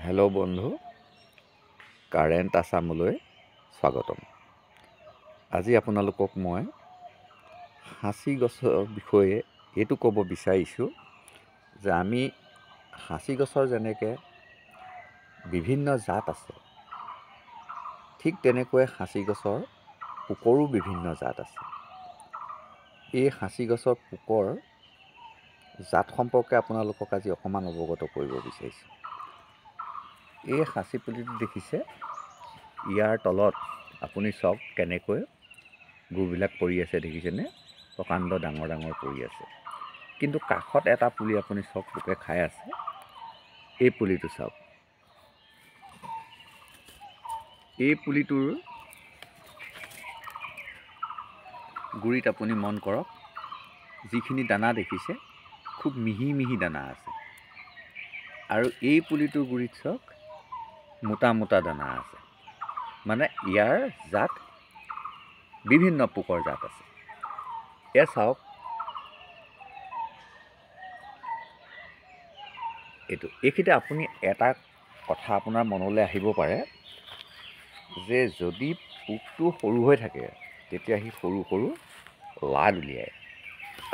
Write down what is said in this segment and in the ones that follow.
Hello' বন্ধু, current আছামলৈ স্বাগতম। আজি আপোনালোকক মই সাঁচি গছৰ বিষয়ে এইটো ক'ব বিচাৰিছোঁ যে আমি সাঁচি গছৰ যেনেকৈ বিভিন্ন জাত আছে, ঠিক তেনেকৈ সাঁচি গছৰ পোকৰো বিভিন্ন জাত আছে। এই সাঁচি গছৰ পোকৰ জাত সম্পৰ্কে আপোনালোকক আজি অকণমান অৱগত কৰিব বিচাৰিছোঁ। এই সাঁচি পুলিটো দেখিছে, ইয়াৰ তলত আপুনি চাওক কেনেকৈ গুবিলাক পৰি আছে, দেখিছেনে? প্ৰকাণ্ড ডাঙৰ ডাঙৰ পৰি আছে। কিন্তু কাষত এটা পুলি আপুনি চাওক পোকে খাই আছে। এই পুলিটো চাওক, এই পুলিটোৰ গুৰিত আপুনি মন কৰক, যিখিনি দানা দেখিছে খুব মিহি মিহি দানা আছে, আৰু এই পুলিটোৰ গুৰিত চাওক মোটা মোটা দানা আছে। মানে ইয়াৰ জাত বিভিন্ন পোকৰ জাত আছে। এয়া চাওক, এইখিনিতে আপুনি এটা কথা আপোনাৰ মনলৈ আহিব পাৰে যে যদি পোকটো সৰু হৈ থাকে তেতিয়া সি সৰু সৰু লাড উলিয়ায়,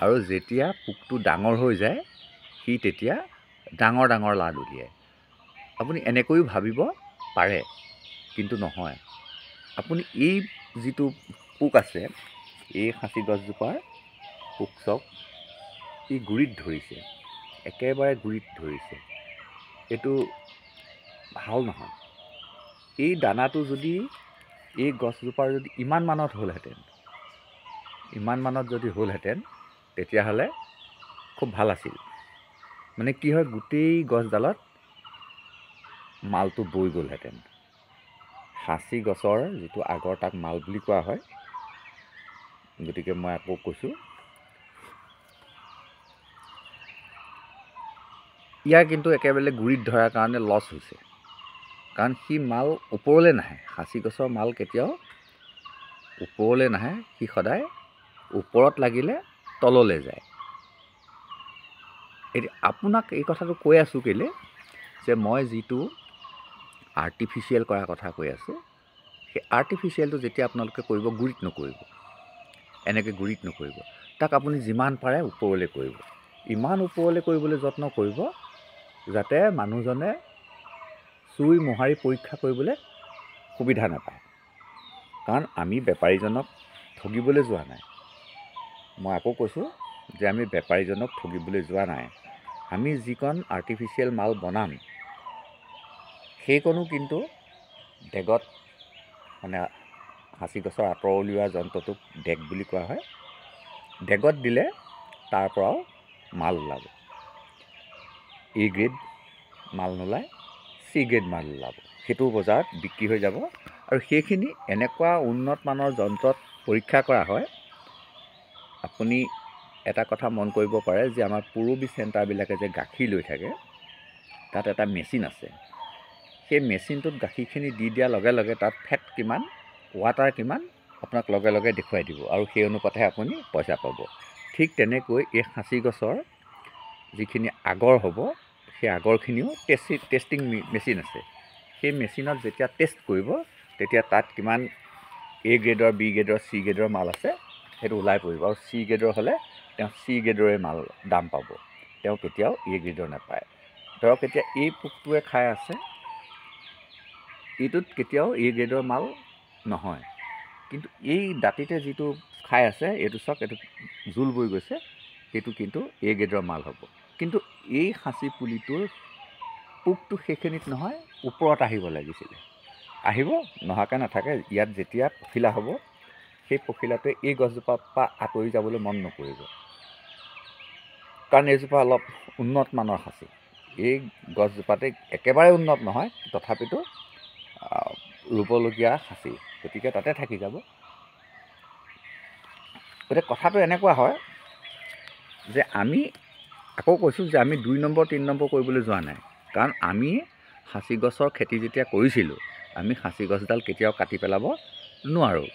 আৰু যেতিয়া পোকটো ডাঙৰ হৈ যায় সি তেতিয়া ডাঙৰ ডাঙৰ লাড উলিয়ায়। আপুনি এনেকৈও ভাবিব পাৰে, কিন্তু নহয়। আপুনি এই যিটো পোক আছে, এই সাঁচি গছজোপাৰ পোক চাওক, ই গুৰিত ধৰিছে, একেবাৰে গুৰিত ধৰিছে। এইটো ভাল নহয়। এই দানাটো যদি এই গছজোপাৰ যদি ইমান মানত হ'লহেঁতেন তেতিয়াহ'লে খুব ভাল আছিল। মানে কি হয়, গোটেই গছডালত মালটো বৈ গ'লহেঁতেন। সাঁচি গছৰ যিটো আগৰ তাক মাল বুলি কোৱা হয়। গতিকে মই আকৌ কৈছোঁ, ইয়াৰ কিন্তু একেবাৰে গুৰিত ধৰাৰ কাৰণে লছ হৈছে, কাৰণ সি মাল ওপৰলৈ নাহে। সাঁচি গছৰ মাল কেতিয়াও ওপৰলৈ নাহে, সি সদায় ওপৰত লাগিলে তললৈ যায়। এতিয়া আপোনাক এই কথাটো কৈ আছোঁ কেলৈ, যে মই যিটো আৰ্টিফিচিয়েল কৰাৰ কথা কৈ আছোঁ, সেই আৰ্টিফিচিয়েলটো যেতিয়া আপোনালোকে কৰিব, গুৰিত নকৰিব। এনেকৈ গুৰিত নকৰিব, তাক আপুনি যিমান পাৰে ওপৰলৈ কৰিব। ইমান ওপৰলৈ কৰিবলৈ যত্ন কৰিব যাতে মানুহজনে চুই মোহাৰি পৰীক্ষা কৰিবলৈ সুবিধা নাপায়। কাৰণ আমি বেপাৰীজনক ঠগিবলৈ যোৱা নাই। মই আকৌ কৈছোঁ যে আমি বেপাৰীজনক ঠগিবলৈ যোৱা নাই। আমি যিকণ আৰ্টিফিচিয়েল মাল বনাম, সেইকণো কিন্তু ডেগত, মানে সাঁচি গছৰ আঁতৰ উলিওৱা যন্ত্ৰটোক ডেগ বুলি কোৱা হয়, ডেগত দিলে তাৰ পৰাও মাল ওলাব। A গ্ৰেড মাল নোলায়, C গ্ৰেড মাল ওলাব। সেইটো বজাৰত বিক্ৰী হৈ যাব, আৰু সেইখিনি এনেকুৱা উন্নত মানৰ যন্ত্ৰত পৰীক্ষা কৰা হয়। আপুনি এটা কথা মন কৰিব পাৰে যে আমাৰ পুৰবী চেণ্টাৰবিলাকে যে গাখীৰ লৈ থাকে, তাত এটা মেচিন আছে। সেই মেচিনটোত গাখীৰখিনি দি দিয়াৰ লগে লগে তাত ফেট কিমান, ৱাটাৰ কিমান আপোনাক লগে লগে দেখুৱাই দিব, আৰু সেই অনুপাতেহে আপুনি পইচা পাব। ঠিক তেনেকৈ এই সাঁচি গছৰ যিখিনি আগৰ হ'ব, সেই আগৰখিনিও টেষ্টিং মেচিন আছে। সেই মেচিনত যেতিয়া টেষ্ট কৰিব, তেতিয়া তাত কিমান A গ্ৰেডৰ, B গ্ৰেডৰ, C গ্ৰেডৰ মাল আছে সেইটো ওলাই পৰিব, আৰু C গ্ৰেডৰ হ'লে তেওঁ C গ্ৰেডৰে মাল দাম পাব, তেওঁ কেতিয়াও A গ্ৰেডৰ নাপায়। ধৰক এতিয়া এই পোকটোৱে খাই আছে, এইটোত কেতিয়াও A গ্ৰেডৰ মাল নহয়। কিন্তু এই দাঁতিতে যিটো খাই আছে, এইটো চাওক, এইটো জোল বৈ গৈছে, সেইটো কিন্তু A গ্ৰেডৰ মাল হ'ব। কিন্তু এই সাঁচি পুলিটোৰ পোকটো সেইখিনিত নহয়, ওপৰত আহিব লাগিছিলে। আহিব, নহাকৈ নাথাকে। ইয়াত যেতিয়া পখিলা হ'ব, সেই পখিলাটোৱে এই গছজোপাৰ পৰা আঁতৰি যাবলৈ মন নকৰিব, কাৰণ এইজোপা অলপ উন্নত মানৰ সাঁচি। এই গছজোপাতে একেবাৰে উন্নত নহয়, তথাপিতো ৰুবলগীয়া সাঁচি, গতিকে তাতে থাকি যাব। গতিকে কথাটো এনেকুৱা হয় যে আমি আকৌ কৈছোঁ যে আমি 2 নম্বৰ 3 নম্বৰ কৰিবলৈ যোৱা নাই। কাৰণ আমি সাঁচি গছৰ খেতি যেতিয়া কৰিছিলোঁ, আমি সাঁচি গছডাল কেতিয়াও কাটি পেলাব নোৱাৰোঁ।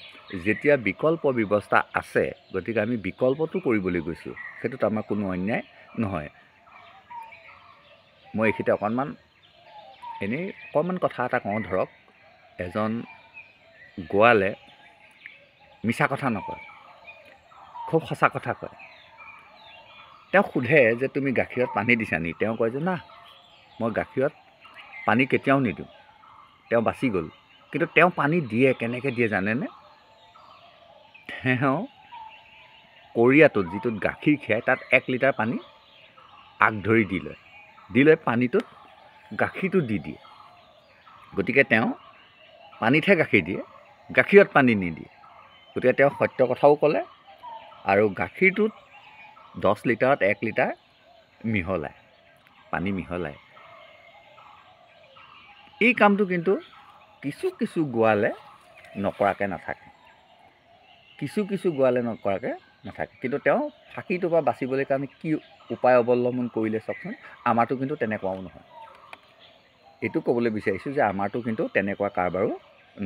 যেতিয়া বিকল্প ব্যৱস্থা আছে, গতিকে আমি বিকল্পটো কৰিবলৈ গৈছোঁ, সেইটোত আমাৰ কোনো অন্যায় নহয়। মই এইখিনিতে অকণমান এনেই অকণমান কথা এটা কওঁ ধৰক, এজন গোৱালে মিছা কথা নকয়, খুব সঁচা কথা কয়। তেওঁ সোধে যে তুমি গাখীৰত পানী দিছা নি? তেওঁ কয় যে না, মই গাখীৰত পানী কেতিয়াও নিদিওঁ। তেওঁ বাচি গ'ল। কিন্তু তেওঁ পানী দিয়ে, কেনেকৈ দিয়ে জানেনে? তেওঁ কৰিয়াটোত যিটোত গাখীৰ খীৰাই তাত 1 লিটাৰ পানী আগ ধৰি দি লৈ পানীটোত গাখীৰটো দি দিয়ে। গতিকে তেওঁ পানীতহে গাখীৰ দিয়ে, গাখীৰত পানী নিদিয়ে। গতিকে তেওঁ সত্য কথাও ক'লে আৰু গাখীৰটোত 10 লিটাৰত 1 লিটাৰ মিহলায়, পানী মিহলায়। এই কামটো কিন্তু কিছু কিছু গোৱালে নকৰাকৈ নাথাকে, কিন্তু তেওঁ ফাঁকিটোৰ পৰা বাচিবলৈ কাৰণে কি উপায় অৱলম্বন কৰিলে চাওকচোন। আমাৰতো কিন্তু তেনেকুৱাও নহয়। এইটো ক'বলৈ বিচাৰিছোঁ যে আমাৰতো কিন্তু তেনেকুৱা কাৰবাৰো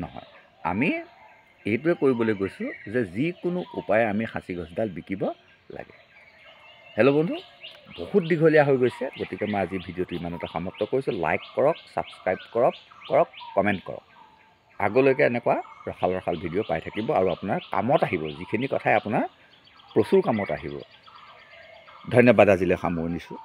নহয়। আমি এইটোৱে কৰিবলৈ গৈছোঁ যে যিকোনো উপায়ে আমি সাঁচি গছডাল বিকিব লাগে। হেল্ল' বন্ধু, বহুত দীঘলীয়া হৈ গৈছে, গতিকে মই আজি ভিডিঅ'টো ইমানতে সমাপ্ত কৰিছোঁ। লাইক কৰক, ছাবস্ক্ৰাইব কৰক, কমেণ্ট কৰক। আগলৈকে এনেকুৱা ৰসাল ভিডিঅ' পাই থাকিব আৰু আপোনাৰ কামত আহিব, যিখিনি কথাই আপোনাৰ প্ৰচুৰ কামত আহিব। ধন্যবাদ, আজিলৈ সামৰণিছোঁ।